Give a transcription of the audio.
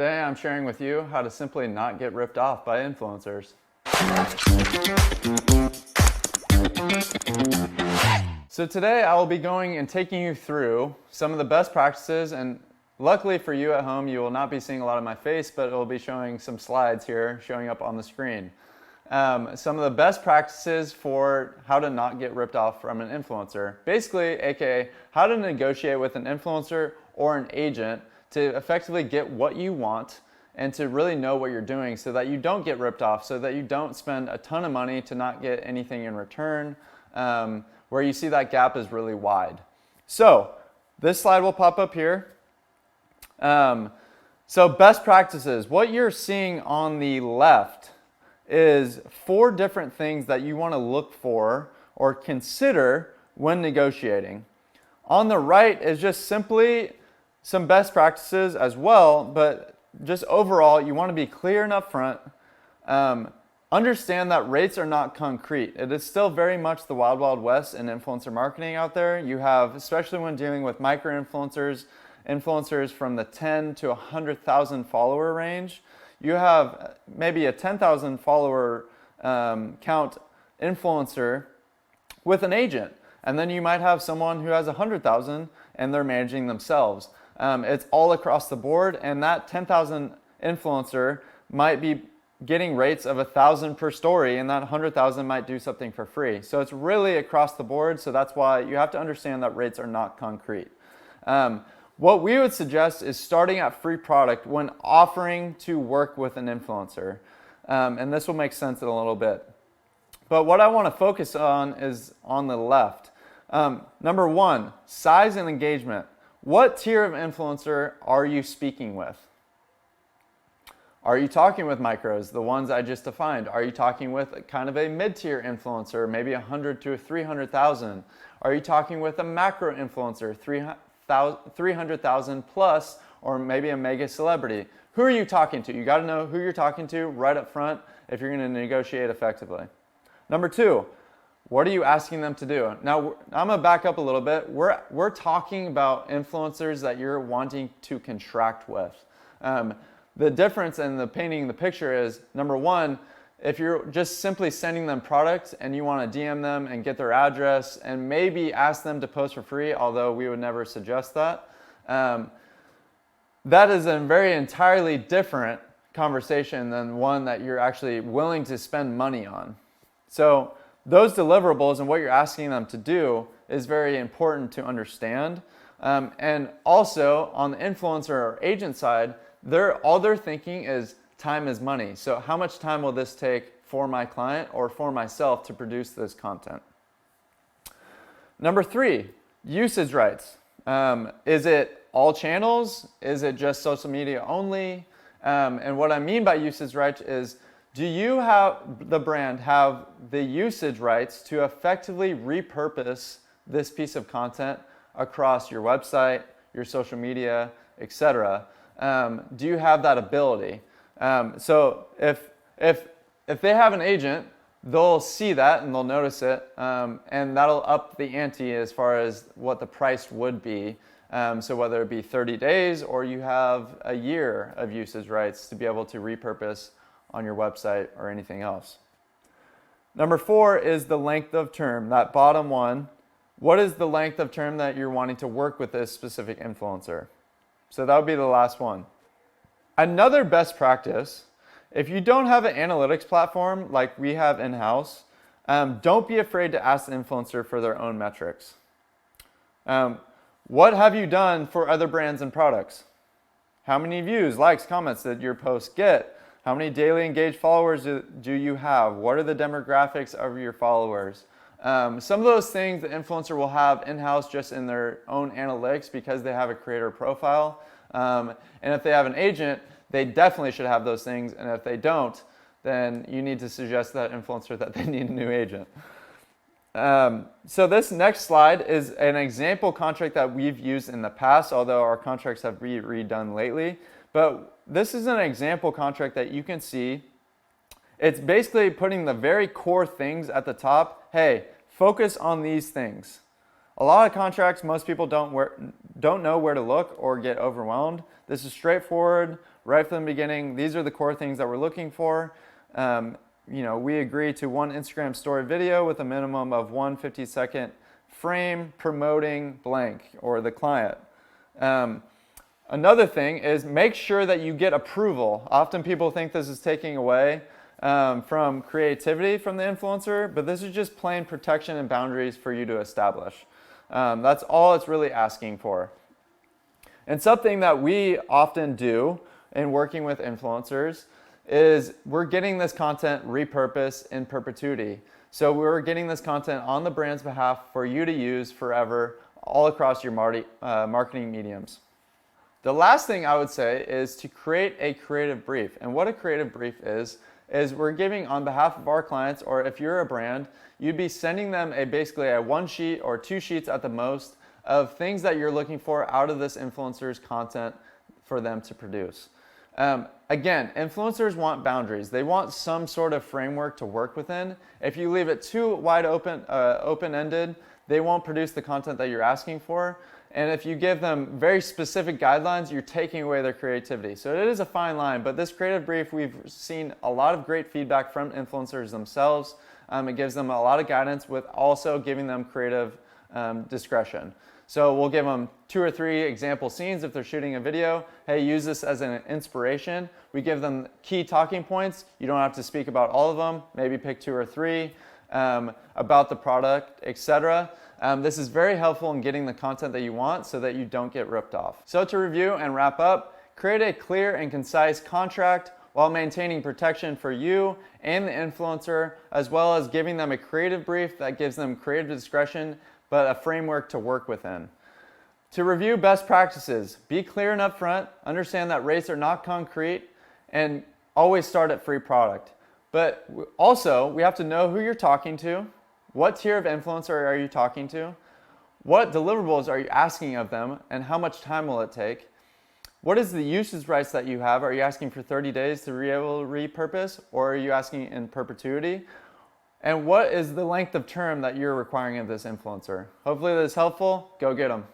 Today I'm sharing with you how to simply not get ripped off by influencers. So today I will be going and taking you through some of the best practices, and luckily for you at home you will not be seeing a lot of my face, but it will be showing some slides here showing up on the screen. Some of the best practices for how to not get ripped off from an influencer. Basically, aka how to negotiate with an influencer or an agent to effectively get what you want and to really know what you're doing so that you don't get ripped off, so that you don't spend a ton of money to not get anything in return, where you see that gap is really wide. So this slide will pop up here. So best practices, what you're seeing on the left is 4 different things that you want to look for or consider when negotiating. On the right is just simply some best practices as well, but just overall, you want to be clear and upfront. Understand that rates are not concrete. It is still very much the wild, wild west in influencer marketing out there. You have, especially when dealing with micro-influencers, influencers from the 10 to 100,000 follower range, you have maybe a 10,000 follower count influencer with an agent. And then you might have someone who has 100,000 and they're managing themselves. It's all across the board, and that 10,000 influencer might be getting rates of 1,000 per story, and that 100,000 might do something for free. So it's really across the board, so that's why you have to understand that rates are not concrete. What we would suggest is starting at free product when offering to work with an influencer. And this will make sense in a little bit. But what I want to focus on is on the left. Number 1, size and engagement. What tier of influencer are you speaking with? Are you talking with micros, the ones I just defined? Are you talking with kind of a mid-tier influencer, maybe 100 to 300,000? Are you talking with a macro influencer, 300,000 plus, or maybe a mega celebrity? Who are you talking to? You got to know who you're talking to right up front if you're going to negotiate effectively. Number 2, what are you asking them to do? Now, I'm going to back up a little bit. We're talking about influencers that you're wanting to contract with. The difference in the painting the picture is, number 1, if you're just simply sending them products and you want to DM them and get their address and maybe ask them to post for free, although we would never suggest that, that is a very entirely different conversation than one that you're actually willing to spend money on. So those deliverables and what you're asking them to do is very important to understand. And also on the influencer or agent side, all they're thinking is time is money. So how much time will this take for my client or for myself to produce this content? Number 3, usage rights. Is it all channels? Is it just social media only? And what I mean by usage rights is, do you have the brand have the usage rights to effectively repurpose this piece of content across your website, your social media, etc.? Do you have that ability? So if they have an agent, they'll see that and they'll notice it, and that'll up the ante as far as what the price would be. So whether it be 30 days or you have a year of usage rights to be able to repurpose on your website or anything else. Number 4 is the length of term, that bottom one. What is the length of term that you're wanting to work with this specific influencer? So that would be the last one. Another best practice, if you don't have an analytics platform like we have in-house, don't be afraid to ask the influencer for their own metrics. What have you done for other brands and products? How many views, likes, comments did your post get? How many daily engaged followers do you have? What are the demographics of your followers? Some of those things the influencer will have in-house just in their own analytics because they have a creator profile. And if they have an agent, they definitely should have those things. And if they don't, then you need to suggest to that influencer that they need a new agent. So this next slide is an example contract that we've used in the past, although our contracts have been redone lately. But this is an example contract that you can see. It's basically putting the very core things at the top. Hey, focus on these things. A lot of contracts, most people don't know where to look or get overwhelmed. This is straightforward. right from the beginning, these are the core things that we're looking for. We agree to one Instagram story video with a minimum of one 50-second frame promoting blank or the client. Another thing is make sure that you get approval. Often people think this is taking away from creativity from the influencer, but this is just plain protection and boundaries for you to establish. That's all it's really asking for. And something that we often do in working with influencers is we're getting this content repurposed in perpetuity. So we're getting this content on the brand's behalf for you to use forever all across your marketing mediums. The last thing I would say is to create a creative brief. And what a creative brief is we're giving on behalf of our clients, or if you're a brand, you'd be sending them basically a 1 sheet or 2 sheets at the most of things that you're looking for out of this influencer's content for them to produce. Again, influencers want boundaries. They want some sort of framework to work within. If you leave it too wide open-ended, they won't produce the content that you're asking for. And if you give them very specific guidelines, you're taking away their creativity. So it is a fine line, but this creative brief, we've seen a lot of great feedback from influencers themselves. It gives them a lot of guidance with also giving them creative discretion. So we'll give them 2 or 3 example scenes if they're shooting a video. Hey, use this as an inspiration. We give them key talking points. You don't have to speak about all of them. Maybe pick 2 or 3 about the product, etc. This is very helpful in getting the content that you want so that you don't get ripped off. So to review and wrap up, create a clear and concise contract while maintaining protection for you and the influencer, as well as giving them a creative brief that gives them creative discretion, but a framework to work within. To review best practices, be clear and upfront, understand that rates are not concrete, and always start at free product. But also, we have to know who you're talking to. What tier of influencer are you talking to? What deliverables are you asking of them, and how much time will it take? What is the usage rights that you have? Are you asking for 30 days to be able to repurpose, or are you asking in perpetuity? And what is the length of term that you're requiring of this influencer? Hopefully this is helpful. Go get them.